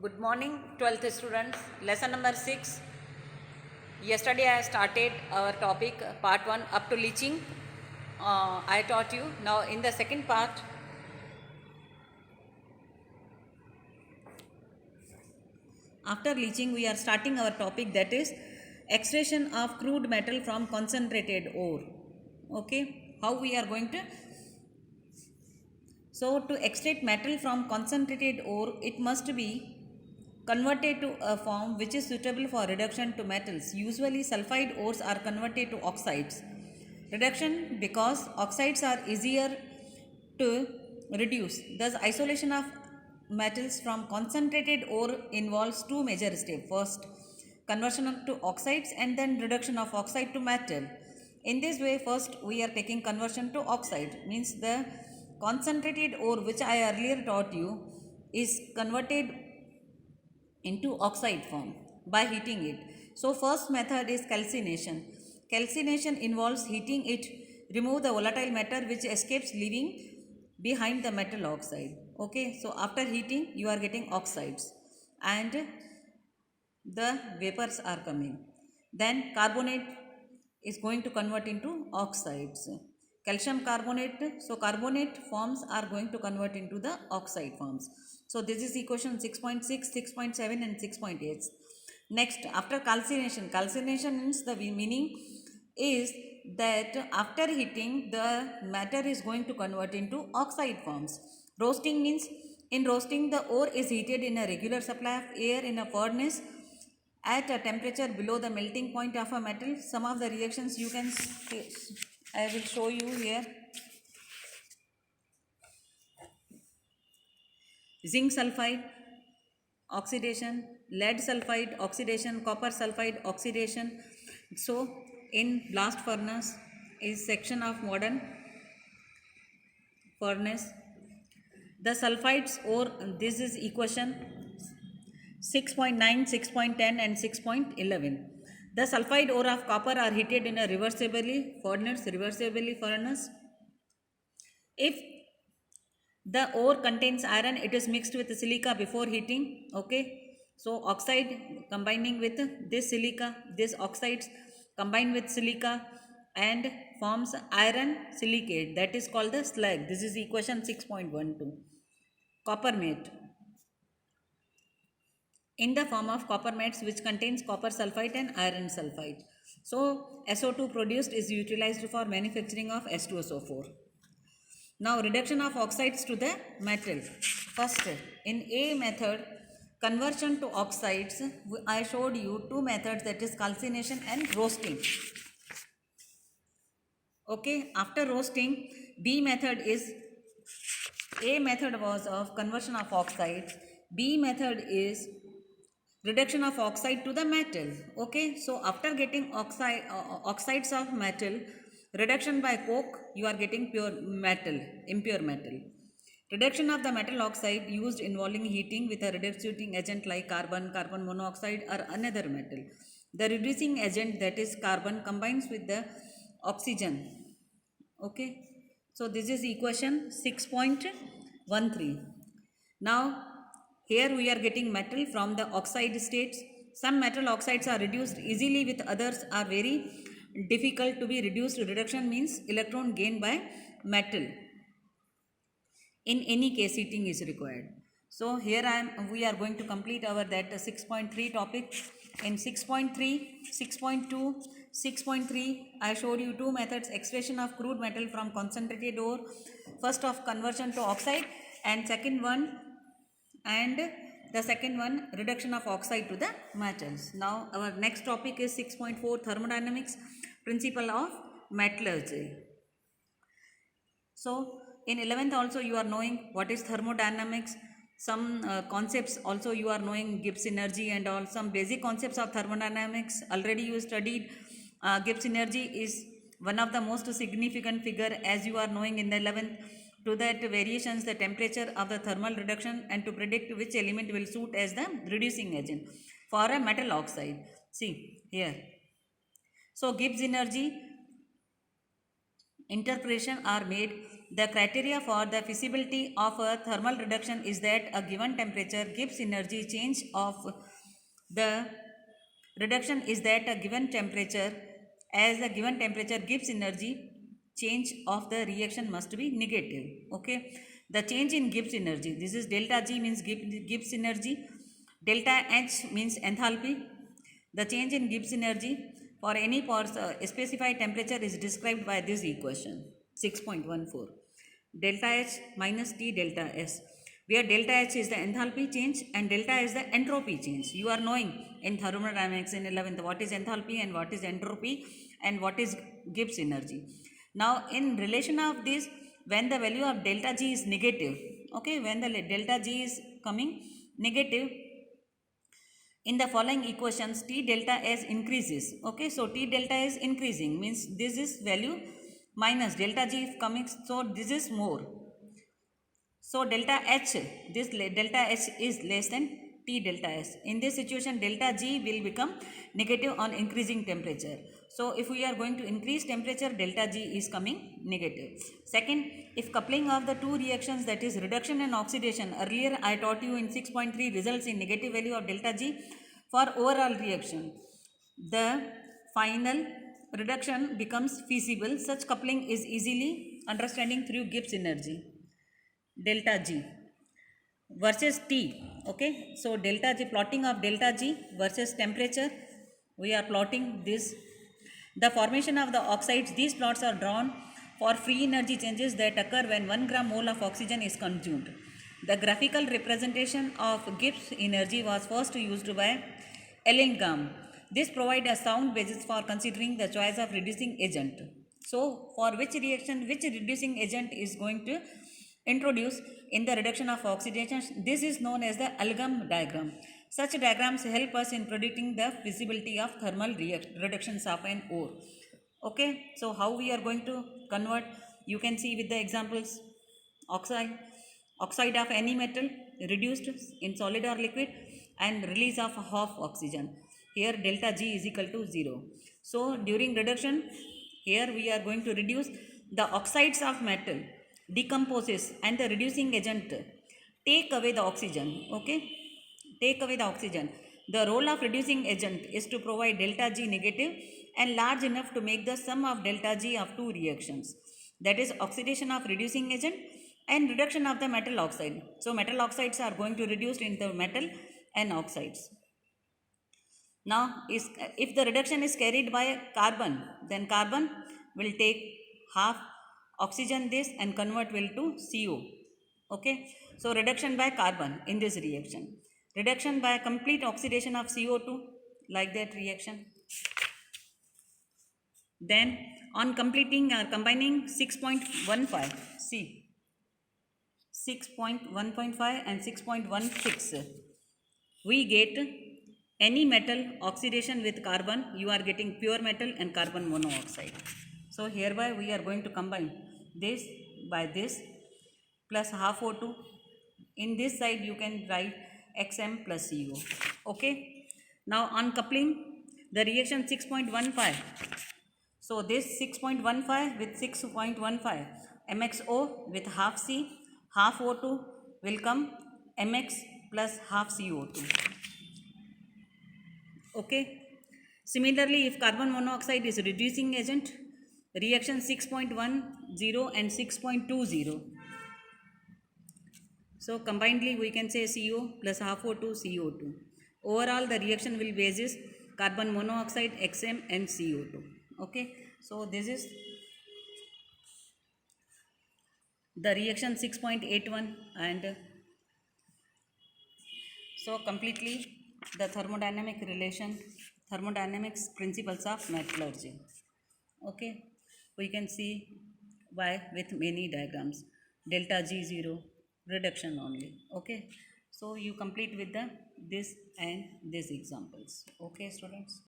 Good morning, 12th students. Lesson number 6. Yesterday I started our topic part 1 up to leaching. I taught you. Now in the second part, after leaching, we are starting our topic, that is extraction of crude metal from concentrated ore. Okay, how we are going to? So to extract metal from concentrated ore, it must be converted to a form which is suitable for reduction to metals. Usually sulfide ores are converted to oxides. Reduction because oxides are easier to reduce. Thus isolation of metals from concentrated ore involves two major steps. First, conversion to oxides and then reduction of oxide to metal. In this way, first we are taking conversion to oxide, means the concentrated ore which I earlier taught you is converted into oxide form by heating it. So first method is calcination. Calcination involves heating it, remove the volatile matter which escapes, leaving behind the metal oxide. Okay, so after heating you are getting oxides and the vapors are coming. Then carbonate is going to convert into oxides. Calcium carbonate, so carbonate forms are going to convert into the oxide forms. So this is equation 6.6, 6.7 and 6.8. Next, after calcination, calcination means the meaning is that after heating the matter is going to convert into oxide forms. Roasting means in roasting the ore is heated in a regular supply of air in a furnace at a temperature below the melting point of a metal. Some of the reactions you can see, I will show you here. Zinc sulfide oxidation, lead sulfide oxidation, copper sulfide oxidation. So in blast furnace is section of modern furnace. The sulfides ore, this is equation 6.9, 6.10 and 6.11. The sulfide ore of copper are heated in a reversibly furnace. If the ore contains iron, it is mixed with silica before heating. Okay, so oxide combining with this silica, this oxides combine with silica and forms iron silicate, that is called the slag. This is equation 6.12. Copper matte in the form of copper mattes which contains copper sulfide and iron sulfide. So SO2 produced is utilized for manufacturing of H2SO4. Now reduction of oxides to the metal. First, in A method, conversion to oxides, I showed you two methods, that is calcination and roasting. Okay, after roasting, B method is, A method was of conversion of oxides, B method is reduction of oxide to the metal. Okay, so after getting oxides of metal, reduction by coke, you are getting pure metal, impure metal. Reduction of the metal oxide used involving heating with a reducing agent like carbon, carbon monoxide or another metal. The reducing agent, that is carbon, combines with the oxygen. Okay, so this is equation 6.13. Now here we are getting metal from the oxide states. Some metal oxides are reduced easily, with others are very difficult to be reduced. Reduction means electron gain by metal. In any case, heating is required. So here we are going to complete our that 6.3 topic. In 6.3, 6.2, 6.3, I showed you two methods: extraction of crude metal from concentrated ore, first of conversion to oxide, and second one reduction of oxide to the metals. Now our next topic is 6.4, thermodynamics, principle of metallurgy. So in 11th also you are knowing what is thermodynamics. Some concepts also you are knowing, Gibbs energy and all, some basic concepts of thermodynamics already you studied. Gibbs energy is one of the most significant figure, as you are knowing in the 11th. To that variations the temperature of the thermal reduction and to predict which element will suit as the reducing agent for a metal oxide. See here. So Gibbs energy interpretation are made The criteria for the feasibility of a thermal reduction is that a given temperature gives energy change of the reduction is that a given temperature as a given temperature gives energy change of the reaction must be negative. Okay, the change in Gibbs energy, this is delta G means Gibbs energy, delta H means enthalpy. The change in Gibbs energy for any specified temperature is described by this equation 6.14 delta H minus T delta S, where delta H is the enthalpy change and delta is the entropy change. You are knowing in thermodynamics in 11th what is enthalpy and what is entropy and what is Gibbs energy. Now in relation of this, when the value of delta G is negative, okay, when the delta G is coming negative, in the following equations T delta S increases. Okay, so T delta is increasing means this is value minus delta G is coming, so this is more. So delta H, this delta H is less than T delta S. In this situation delta G will become negative on increasing temperature. So if we are going to increase temperature, delta G is coming negative. Second, if coupling of the two reactions, that is reduction and oxidation, earlier I taught you in 6.3 results in negative value of delta G for overall reaction, the final reduction becomes feasible. Such coupling is easily understanding through Gibbs energy. Delta G versus T. Okay, so delta G, plotting of delta G versus temperature, we are plotting this. The formation of the oxides, these plots are drawn for free energy changes that occur when 1 gram mole of oxygen is consumed. The graphical representation of Gibbs energy was first used by Ellingham. This provides a sound basis for considering the choice of reducing agent. So for which reaction, which reducing agent is going to introduce in the reduction of oxidation, this is known as the Ellingham diagram. Such diagrams help us in predicting the feasibility of thermal reductions of an ore. Okay, so how we are going to convert, you can see with the examples. Oxide of any metal reduced in solid or liquid and release of half oxygen. Here delta G is equal to 0. So during reduction, here we are going to reduce the oxides of metal decomposes and the reducing agent take away the oxygen. Okay, take away the oxygen. The role of reducing agent is to provide delta G negative and large enough to make the sum of delta G of two reactions, that is oxidation of reducing agent and reduction of the metal oxide. So metal oxides are going to reduce into metal and oxides. Now if the reduction is carried by carbon, then carbon will take half oxygen this and convert will to CO. Okay, so reduction by carbon in this reaction, reduction by complete oxidation of CO2, like that reaction. Then on completing or combining 6.15, see 6.1.5 and 6.16, we get any metal oxidation with carbon, you are getting pure metal and carbon monoxide. So hereby we are going to combine this by this plus half O2. In this side you can write Xm plus CO. Okay. Now on coupling the reaction 6.15. So this 6.15 with 6.15 MXO with half C, half O2 will come MX plus half CO2. Okay. Similarly, if carbon monoxide is reducing agent, reaction 6.10 and 6.20. So combinedly we can say CO plus half O2 CO2. Overall the reaction will basis carbon monoxide, Xm and CO2. Okay. So this is the reaction 6.81 and so completely the thermodynamic relation, thermodynamics principles of metallurgy. Okay, we can see why with many diagrams, delta G0 reduction only. Okay, so you complete with the this and these examples. Okay students.